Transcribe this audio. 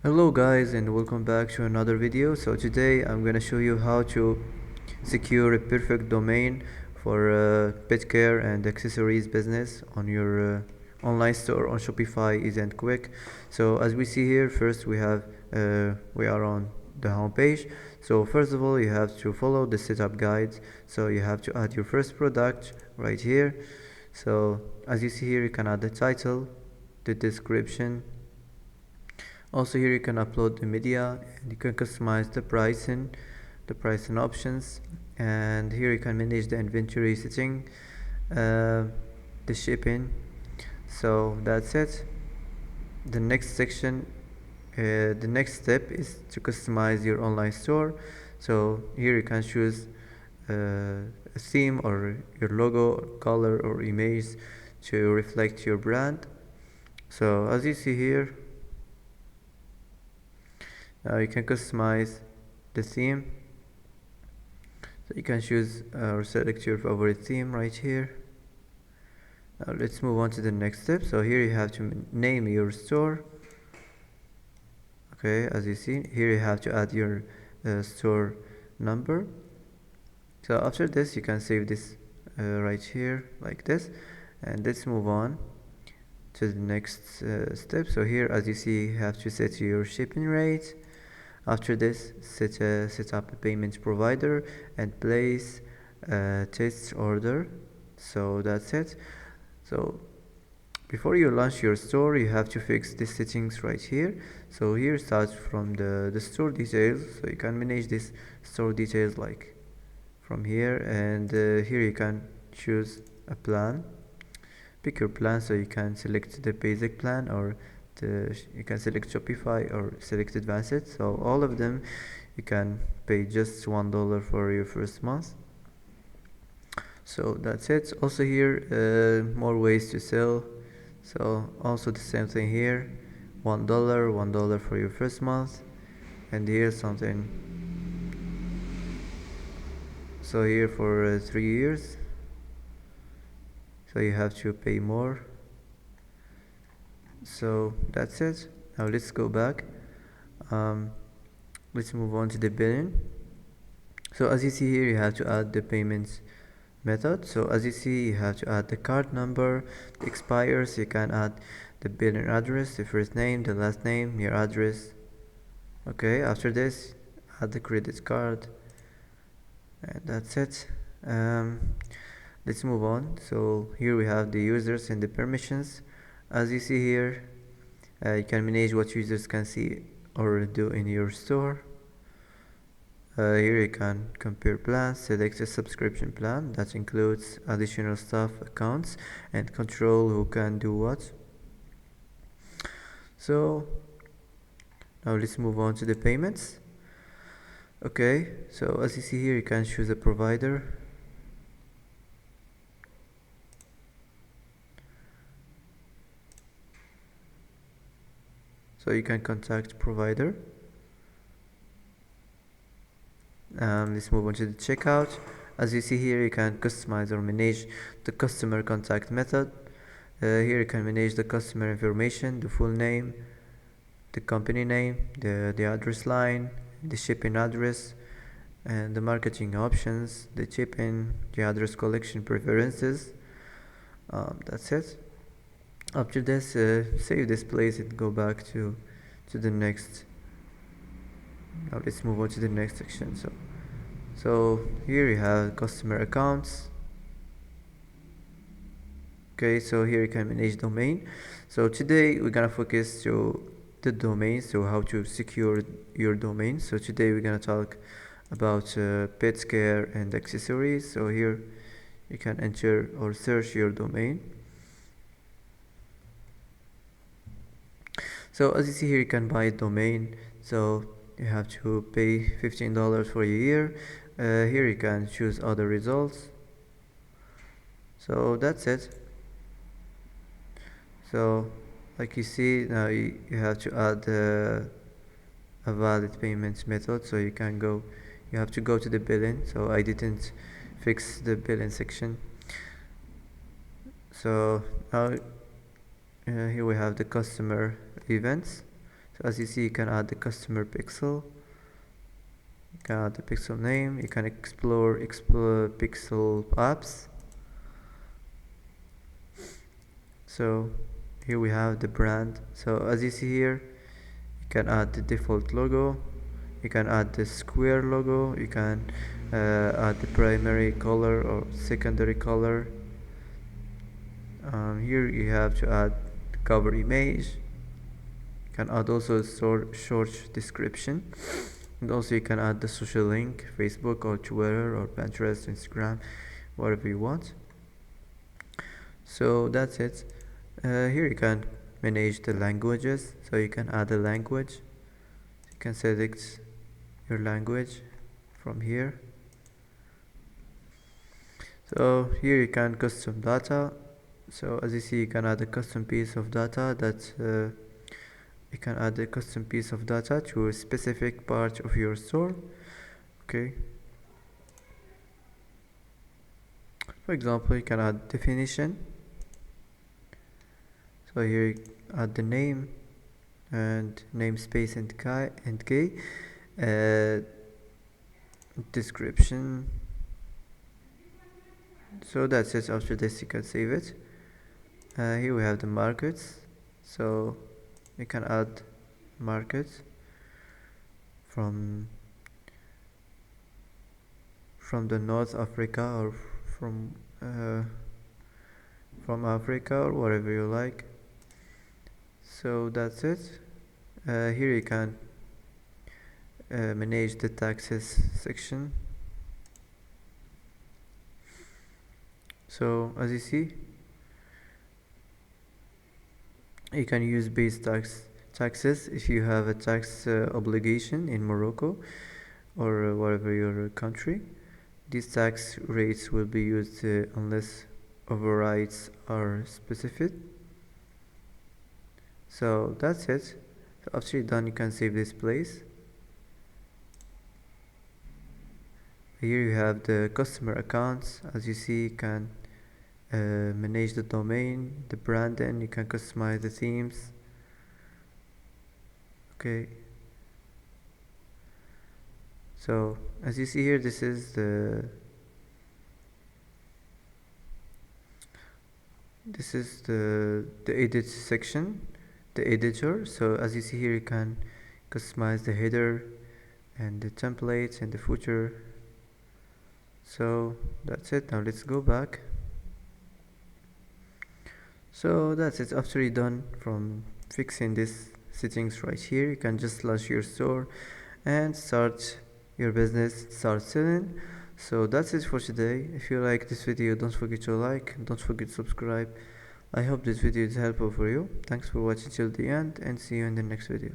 Hello guys, and welcome back to another video. So today I'm gonna show you how to secure a perfect domain for pet care and accessories business on your online store on Shopify Easy and Quick. So as we see here, first we are on the home page. So first of all, you have to follow the setup guides. So you have to add your first product right here. So as you see here, you can add the title, the description. Also here you can upload the media and you can customize the pricing options, and here you can manage the inventory setting, uh, the shipping. So that's it. The next section, the next step is to customize your online store. So here you can choose a theme or your logo, color or image to reflect your brand. So as you see here, you can customize the theme. So you can choose or select your favorite theme right here. Now let's move on to the next step. So here you have to name your store. Okay, as you see here you have to add your store number. So after this you can save this right here like this, and let's move on to the next step. So here, as you see, you have to set your shipping rate. After this, set up a payment provider and place a test order. So that's it. So before you launch your store, you have to fix the settings right here. So here starts from the store details. So you can manage this store details like from here, and here you can choose a plan. Pick your plan, so you can select the basic plan, or you can select Shopify or select advanced. So all of them you can pay just $1 for your first month. So that's it. Also here more ways to sell. So also the same thing here, $1 for your first month, and here something. So here for 3 years, so you have to pay more. So that's it. Now let's go back. Let's move on to the billing. So as you see here, you have to add the payments method. So as you see, you have to add the card number, the expires. You can add the billing address, the first name, the last name, your address. Okay, after this, add the credit card, and that's it. Let's move on. So here we have the users and the permissions. As you see here, you can manage what users can see or do in your store. Here you can compare plans, select a subscription plan that includes additional staff accounts and control who can do what. So now let's move on to the payments. Okay, so as you see here, you can choose a provider. So you can contact provider. Let's move on to the checkout. As you see here, you can customize or manage the customer contact method. Here you can manage the customer information, the full name, the company name, the address line, the shipping address, and the marketing options, the shipping, the address collection preferences. That's it. After this, save this place and go back to the next. Now let's move on to the next section. So here you have customer accounts. Okay, so here you can manage domain. So today we're gonna focus to the domain, so how to secure your domain. So today we're gonna talk about pet care and accessories. So here you can enter or search your domain. So as you see here, you can buy a domain. So you have to pay $15 for a year. Here you can choose other results. So that's it. So like you see now, you have to add a valid payment method. So you have to go to the billing. So I didn't fix the billing section. So now here we have the customer events. So as you see, you can add the customer pixel, you can add the pixel name, you can explore pixel apps. So here we have the brand. So as you see here, you can add the default logo, you can add the square logo, you can add the primary color or secondary color. Here you have to add the cover image, you can add also a short description, and also you can add the social link, Facebook or Twitter or Pinterest, Instagram, whatever you want. So that's it. Here you can manage the languages, so you can add a language, you can select your language from here. So here you can custom data. So as you see, you can add a custom piece of data that you can add a custom piece of data to a specific part of your store. Okay, for example, you can add definition. So here you add the name and namespace and key, description. So that's it. After this you can save it. Here we have the markets, so you can add markets from the North Africa or from Africa or whatever you like. So that's it. Here you can manage the taxes section. So as you see, you can use base taxes if you have a tax obligation in Morocco or whatever your country. These tax rates will be used unless overrides are specified. So that's it. So after you're done, you can save this place. Here you have the customer accounts. As you see, you can manage the domain, the brand, and you can customize the themes. Okay, so as you see here, this is the edit section, the editor. So as you see here, you can customize the header and the templates and the footer. So that's it. Now let's go back. So that's it. After you're done from fixing this settings right here, you can just launch your store and start your business, start selling. So that's it for today. If you like this video, don't forget to like, don't forget to subscribe. I hope this video is helpful for you. Thanks for watching till the end, and see you in the next video.